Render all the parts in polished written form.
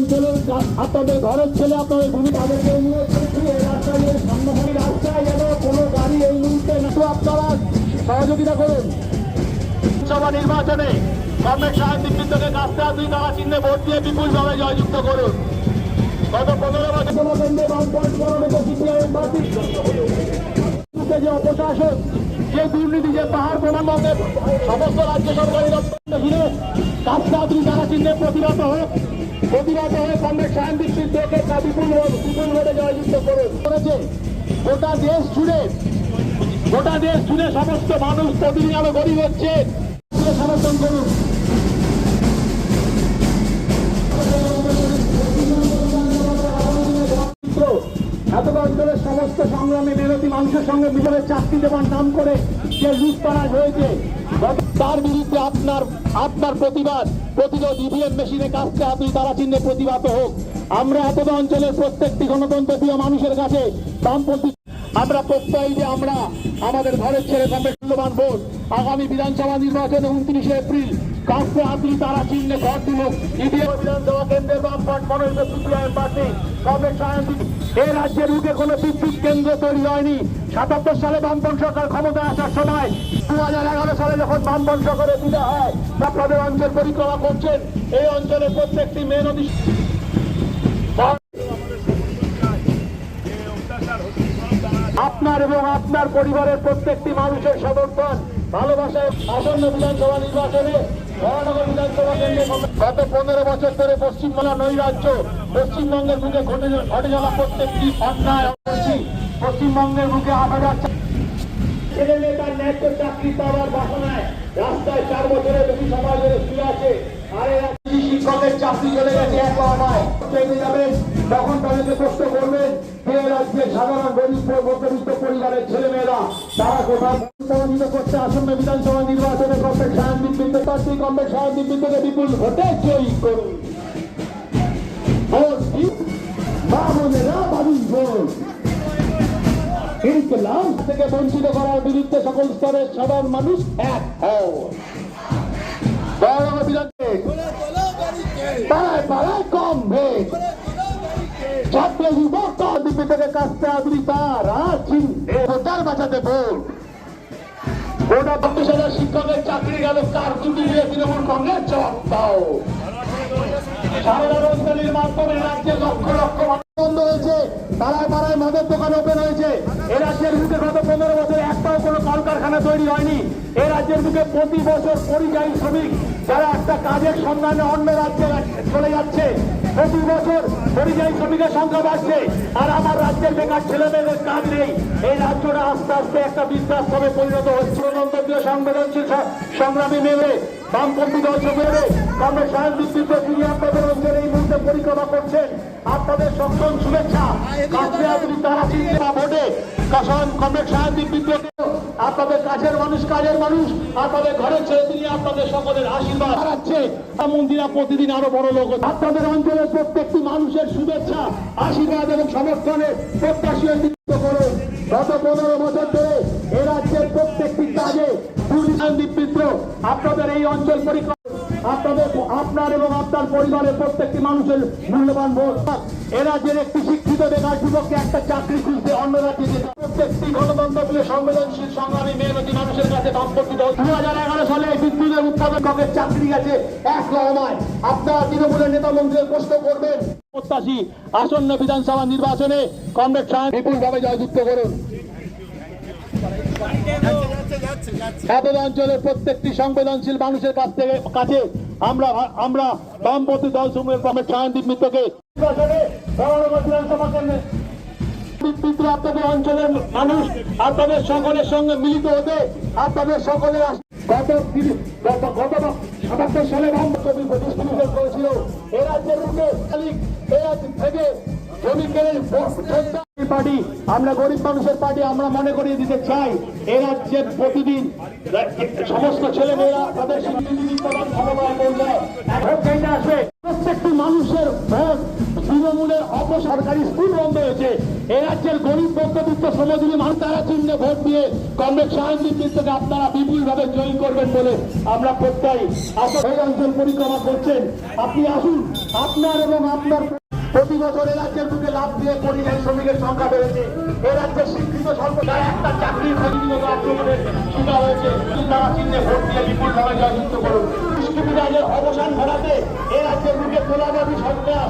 অঞ্চলের আপনাদের ঘরের ছেলে আপনাদের ভূমি তাদেরকে অনুরোধ করছি এই রাস্তায় সামনাসামনি রাস্তায় যেন কোনো গাড়ি এই মুহূর্তে আপনারা সহযোগিতা করুন। লোকসভা নির্বাচনে কমরেড সাহেব বিন্দুকে কাস্তে দুই তারা চিহ্নে ভোট দিয়ে বিপুলভাবে জয়যুক্ত করুন। গত 15 বছর যে অপশাসন, যে দুর্নীতি, যে পাহাড় প্রমাণবঙ্গের সমস্ত রাজ্য সরকারি দপ্তর ঘিরে কাস্তে দুই তারা চিহ্নে প্রতিবাদ হয়ে কমরেড সাহেব বিন্দুকে বিপুল ভোটে জয়যুক্ত করুন করেছে। গোটা দেশ জুড়ে সমস্ত মানুষ প্রতিদিন আরো গরিব হচ্ছে, সমর্থন করুন। এতটা অঞ্চলের সমস্ত সংগ্রামী মেহনতি মানুষের সঙ্গে মিলে চাকরি দেওয়ার নাম করে যে লুটপাট হয়েছে তার বিরুদ্ধে আপনার প্রতিরোধ ইভিএম মেশিনে কাজকে আপনি তারা চিহ্নে প্রতিবাদ হোক। আমরা এতটা অঞ্চলের প্রত্যেকটি গণতন্ত্র প্রিয় মানুষের কাছে বামপন্থী আমরা প্রত্যয় যে আমরা আমাদের ঘরের ছেলে কমরেড মূল্যবান ভোট আগামী বিধানসভা নির্বাচনে 29 এপ্রিল কাস্তে আপনি তারা চিহ্নে ভোট দিল। বিধানসভা কেন্দ্রের বামফ্রন্ট মনোনীত সিপিআইএম প্রার্থী কমরেড সাহেব। এই রাজ্যের বুকে কোনো বিদ্যুৎ কেন্দ্র তৈরি হয়নি। 77 সালে বামপন্থী সরকার ক্ষমতায় আসার সময় 2011 সালে যখন বামপন্থী সরকারের বিদায় হয় আপনাদের অঞ্চল পরিক্রমা করছেন। এই অঞ্চলের প্রত্যেকটি মেহনতি আপনার এবং আপনার পরিবারের প্রত্যেকটি মানুষের সমর্থন ভালোবাসায় আসন্ন বিধানসভা নির্বাচনে মহানগর বিধানসভা কেন্দ্রে গত 15 বছর ধরে পশ্চিমবাংলা নৈরাজ্য পশ্চিমবঙ্গের বুকে ঘটে যাওয়া প্রত্যেকটি অন্যায় পশ্চিমবঙ্গের বুকে 8,000 ছেলে মেয়ে তার ন্যায্য চাকরি পাওয়ার বাসনায় রাস্তায় 4 বছরের বেশি সময় ধরে শুয়ে আছে। আর শিক্ষকের চাকরি চলে গেছে এক নয় পেয়ে যাবেন তখন তাদেরকে প্রশ্ন করবেন যে রাজ্যের সাধারণ গরিব মধ্যবিত্ত পরিবারের ছেলেমেয়েরা তারা কোথায় প্রভাবিত করছে। আসন্ন বিধানসভা নির্বাচনে কমরেড সাহেব বিন্দু প্রার্থী কমরেড সাহেব বিন্দুকে বিপুল ভোটে জয়ী করুন। ইনকলাব থেকে বঞ্চিত করার বিরুদ্ধে সকল স্তরের সাধারণ মানুষ এক হও। কম ভেদ ছাত্র যুবক থেকে কাজটা আপনি তার বাঁচাতে ভোট গোটা 32,000 শিক্ষকের চাকরি গেল কার দুটি দিয়ে তৃণমূল কংগ্রেস জবাব দাও। সারদা রোজগারির মাধ্যমে রাজ্যে লক্ষ লক্ষ বন্ধ হয়েছে, পাড়ায় পাড়ায় মদের দোকান ওপেন হয়েছে। এ রাজ্যের বুকে গত 15 বছর একটাও কোনো কলকারখানা তৈরি হয়নি। এ রাজ্যের বুকে প্রতি বছর পরিযায়ী শ্রমিক যারা একটা কাজের সন্ধানে অন্য রাজ্যে চলে যাচ্ছে, প্রতি বছর পরিযায়ী শ্রমিকের সংখ্যা বাড়ছে। আর আমার রাজ্যের বেকার ছেলেমেয়েদের কাজ নেই। এই রাজ্যটা আস্তে আস্তে একটা বৃদ্ধাশ্রমে পরিণত হচ্ছে। গণতন্ত্রীয় সংবেদনশীল সংগ্রামী মেলে বামপন্থী দল মেলে কমরেড সাহেব বিদ্যুৎ তিনি আপনাদের অঞ্চলে এই মুহূর্তে পরিক্রমা করছেন। আপনাদের সকল শুভেচ্ছা তারা চিন্তা ভোটে কমরেড সাহেব বিদ্যুৎ আপনাদের কাছের মানুষ আপনাদের ঘরের ছেলে তিনি আপনাদের সকলের আশীর্বাদ হারাচ্ছে। মন্দিরা প্রতিদিন আরো বড় লোক আপনাদের অঞ্চলের প্রত্যেকটি মানুষের শুভেচ্ছা আশীর্বাদ এবং সমর্থনে প্রত্যাশী করুন। গত 15 বছর ধরে এ রাজ্যের প্রত্যেকটি কাজে দুর্নীতিবিদ আপনাদের এই অঞ্চল পরিক্রমা আপনার এবং আপনার পরিবারের প্রত্যেকটি মানুষের মূল্যবান ভোট। এ রাজ্যের একটি শিক্ষিত বেকার যুবককে একটা চাকরি খুঁজতে অন্য রাজ্যে যেতে প্রত্যেকটি গণতন্ত্র সংবেদনশীল সংগ্রামী মেহনতি মানুষের কাছে বামপন্থী দল 2011 সালে বিদ্যুতের উৎপাদকের চাকরি গেছে এক নয়। আপনারা তৃণমূলের নেতা মন্ত্রীদের প্রশ্ন করবেন। প্রত্যাশী আসন্ন বিধানসভা নির্বাচনে কমরেড সাহেব বিপুলভাবে জয়যুক্ত করুন। এতদ অঞ্চলের প্রত্যেকটি সংবেদনশীল মানুষের কাছে আমরা বামপন্থী দল সমূহের কমরেড সাহেব মিত্রকে আপনাদের অঞ্চলের মানুষ আপনাদের সকলের সঙ্গে মিলিত হতে আপনাদের সকলের গত 77 সালে বামপন্থী করেছিল। এ রাজ্যের থেকে জমি কেড়ে পার্টি আমরা গরিব মানুষের পার্টি আমরা মনে করিয়ে দিতে চাই এ রাজ্যের প্রতিদিন সমস্ত ছেলেমেয়েরা তাদের আসবে প্রত্যেকটি মানুষের ভোট তৃণমূলের অপসরকারি সরকারি স্কুল বন্ধ হয়েছে। এই রাজ্যের গরিব মধ্যবিত্ত শ্রমজীবী মানুষ তারা চিহ্নে ভোট দিয়ে কমরেড শাহানদীপ মিত্রকে আপনারা বিপুলভাবে জয়ী করবেন বলে আমরা প্রত্যয় এই অঞ্চল পরিক্রমা করছেন। আপনি আসুন, আপনার এবং আপনার প্রতি বছর এ রাজ্যের বুকে লাভ দিয়ে পরিযায়ী শ্রমিকের সংখ্যা বেড়েছে। এ রাজ্যের শিক্ষিত সর্বদাই একটা চাকরির প্রতিনিয়ত আক্রমণের শিকার হয়েছে। তারা চিহ্নে ভোট দিয়ে বিপুলভাবে জয়যুক্ত করুন। দুষ্কৃতিরাজের অবসান ঘটাতে এ রাজ্যের বুকে তোলাবাদী সরকার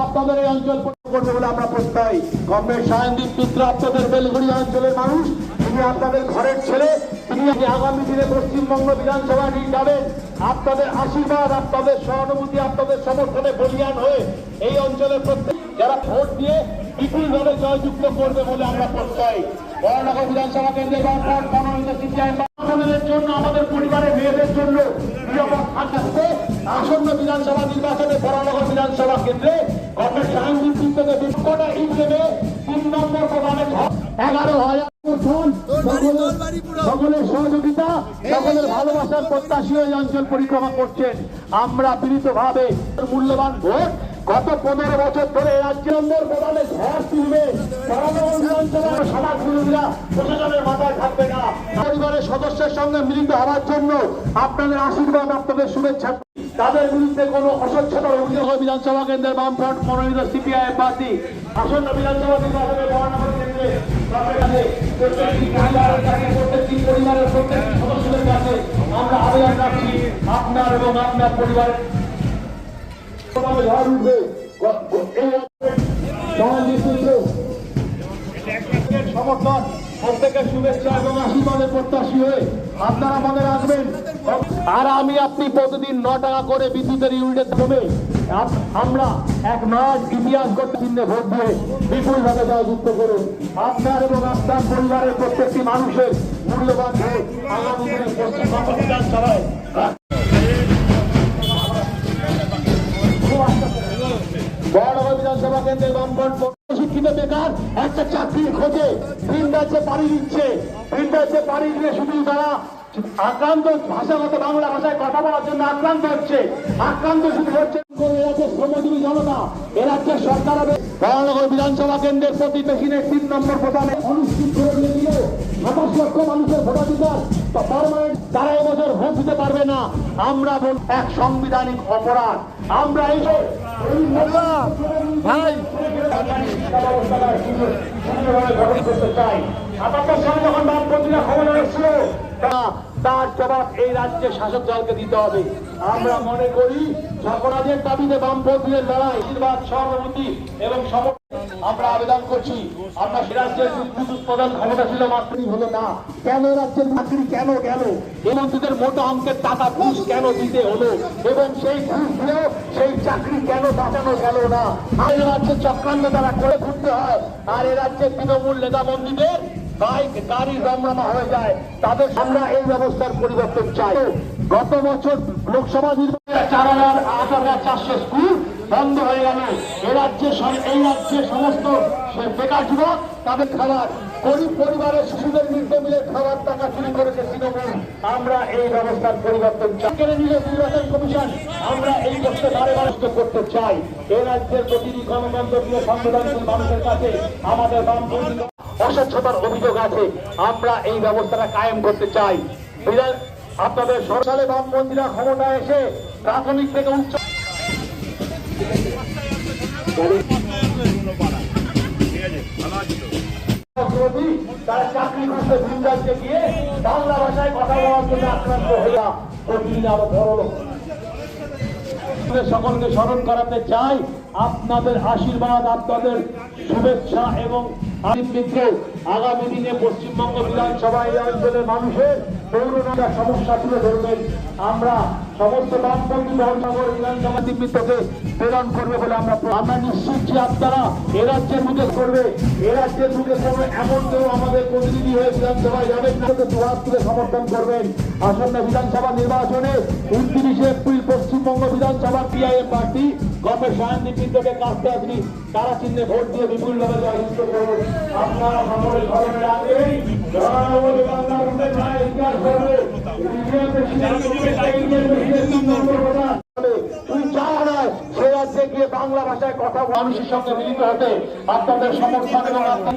আপনাদের এই অঞ্চল করবে বলে আমরা প্রত্যয়। কমরেড শাহানদীপ মিত্র আপনাদের বেলঘড়িয়া অঞ্চলের মানুষ, তিনি আপনাদের ঘরের ছেলে, তিনি আগামী দিনে পশ্চিমবঙ্গ বিধানসভা নিয়ে যাবেন। আপনাদের আশীর্বাদ, আপনাদের সহানুভূতি, আপনাদের সমর্থনে বলিয়ান হয়ে এই অঞ্চলের প্রত্যেক যারা ভোট দিয়ে বিপুলভাবে জয়যুক্ত করবে বলে আমরা প্রত্যয়। বরানগর বিধানসভা কেন্দ্রে মনোনীত সিপিআইএম জন্য, আমাদের পরিবারের মেয়েদের জন্য নিরাপদ থাকতে আসন্ন বিধানসভা নির্বাচনে বরানগর বিধানসভা কেন্দ্রে কমরেড শাহানদীপ মিত্রকে বিপক্ষটা ইট দেবে 3 নম্বর প্রধানে 11,000 সকলের সহযোগিতা, সকলের ভালোবাসার প্রত্যাশী এই অঞ্চল পরিক্রমা করছেন। আমরা বিনীতভাবে মূল্যবান ভোট গত 15 বছর ধরে রাজ্য নম্বর প্রধানে ঝড় তুলবে। সমাজ বিরোধীরা প্রশাসনের মাথায় থাকবে না। পরিবারের সদস্যের সঙ্গে মিলিত হওয়ার জন্য আপনাদের আশীর্বাদ, আপনাদের শুভেচ্ছা। তাদের বিরুদ্ধে কোনো অস্বচ্ছতার অভিযোগ বিধানসভা কেন্দ্রের বামফ্রন্ট মনোনীত সিপিআইএম পার্টি আসন্ন বিধানসভা নির্বাচনে বরানগর কেন্দ্রে প্রত্যেকটি পরিবারের প্রত্যেকটি সদস্যদের কাছে আমরা আবেদন রাখছি, আপনার এবং আপনার পরিবারের ঝড় উঠবে। সমর্থন, প্রত্যেকের শুভেচ্ছা এবং আশীর্বাদের প্রত্যাশী হয়ে আপনারা মনে রাখবেন। আর আমি আপনি প্রতিদিন 9 টাকা করে বিদ্যুতের ইউনিটের দামে আমরা এক নয় ইতিহাস করতে চিহ্নে ভোট দিয়ে বিপুলভাবে জয়যুক্ত করুন। আপনার এবং আপনার পরিবারের প্রত্যেকটি মানুষের মূল্যবান ভোট আগামী দিনে পশ্চিমবঙ্গ বিধানসভায় বরানগর বিধানসভা কেন্দ্রের বামফ্রন্ট শিক্ষিত বেকার একটা চাকরির খোঁজে ভিন রাজ্যে পাড়ি দিচ্ছে। ভিন রাজ্যে পাড়ি দিয়ে শুধু তারা আক্রান্ত, ভাষাগত বাংলা ভাষায় কথা বলার জন্য আক্রান্ত হচ্ছে। আক্রান্ত শুধু হচ্ছে এরাজ্যের শ্রমজীবী জনতা, এরাজ্যের সরকার হবে। বরানগর বিধানসভা কেন্দ্রের প্রতি মেশিনের 3 নম্বর প্রধানে অনুষ্ঠিত করে দিল 27 লক্ষ মানুষের ভোটাধিকার পার্মানেন্ট, তারা এবছর ভোট দিতে পারবে না। আমরা এক সাংবিধানিক অপরাধ। আমরা এই ভাই গঠন করতে চাই। ৭৭ সালে যখন বামপন্থীরা ক্ষমতা এসেছিল তার জবাব এই রাজ্যের শাসক দলকে দিতে হবে। আমরা মনে করি সকলের দাবিতে বামপন্থীদের লড়াই, আশীর্বাদ, সহানুভূতি এবং সমর্থন আমরা আবেদন করছি। আমরা রাজ্যের বিদ্যুৎ উৎপাদন ক্ষমতা ছিল মাত্রই হলো না, কেন রাজ্যের চাকরি কেন গেল, এই মন্ত্রীদের মোটা অঙ্কের টাকা ঘুষ কেন দিতে হলো, এবং সেই ঘুষ দিয়েও সেই চাকরি কেন বাঁচানো গেল না। আর এ রাজ্যের চক্রান্ত তারা করে ঘুরতে হয়। আর এ রাজ্যের তৃণমূল নেতা মন্ত্রীদের বাইক গাড়ি রমরমা হয়ে যায়। তাদের আমরা এই ব্যবস্থার পরিবর্তন চাই। গত বছর লোকসভা নির্বাচনে 4,400 স্কুল বন্ধ হয়ে গেল। এই রাজ্যের সমস্ত বেকার যুবক তাদের খাবার, গরিব পরিবারের শিশুদের মিড ডে মিলের খাবার টাকা চুরি করেছে তৃণমূল। আমরা এই ব্যবস্থার পরিবর্তন চাই। নির্বাচন কমিশন আমরা এই বছর বারে করতে চাই। এই রাজ্যের প্রতিটি গণতন্ত্রীয় সংবিধানশীল মানুষের কাছে আমাদের বামপন্থী অস্বচ্ছতার অভিযোগ আছে। আমরা এই ব্যবস্থাটা কায়েম করতে চাই। আপনাদের সালে বামপন্থীরা ক্ষমতা এসে প্রাথমিক থেকে উচ্চ তারা চাকরি করতে ভিন রাজ্যে গিয়ে বাংলা ভাষায় কথা বলার জন্য আক্রান্ত হয়ে প্রতিদিন আরো বড় সকলকে স্মরণ করাতে চাই আপনাদের আশীর্বাদ, আপনাদের শুভেচ্ছা এবং আগামী দিনে পশ্চিমবঙ্গ বিধানসভা এই অঞ্চলের মানুষের পৌরনগর সমস্যা তুলে ধরবেন। আমরা সমস্ত বামপন্থী বরানগর বিধানসভা নিমিত্তকে প্রেরণ করবে বলে আমরা নিশ্চিত যে আপনারা এ রাজ্যের মুখে করবে। এ রাজ্যের মুখে করবে এমন কেউ আমাদের প্রতিনিধি হয়ে বিধানসভায় যাবেন না, দুহাত তুলে সমর্থন করবেন। আসন্ন বিধানসভা নির্বাচনে 29 এপ্রিল পশ্চিমবঙ্গ বিধানসভা সিপিআইএম পার্টি গমের শান্তিবৃন্দকে কাজটা আপনি তারা চিহ্নে ভোট দিয়ে বিপুলভাবে জয়যুক্ত করুন। আপনারা সকলে ঘরের আগে বাংলার ইতিহাস করবে তুই চাও না সে রাজ্যে গিয়ে বাংলা ভাষায় কথা মানুষের সঙ্গে মিলিত হতে আপনাদের সমর্থন এবং আপনার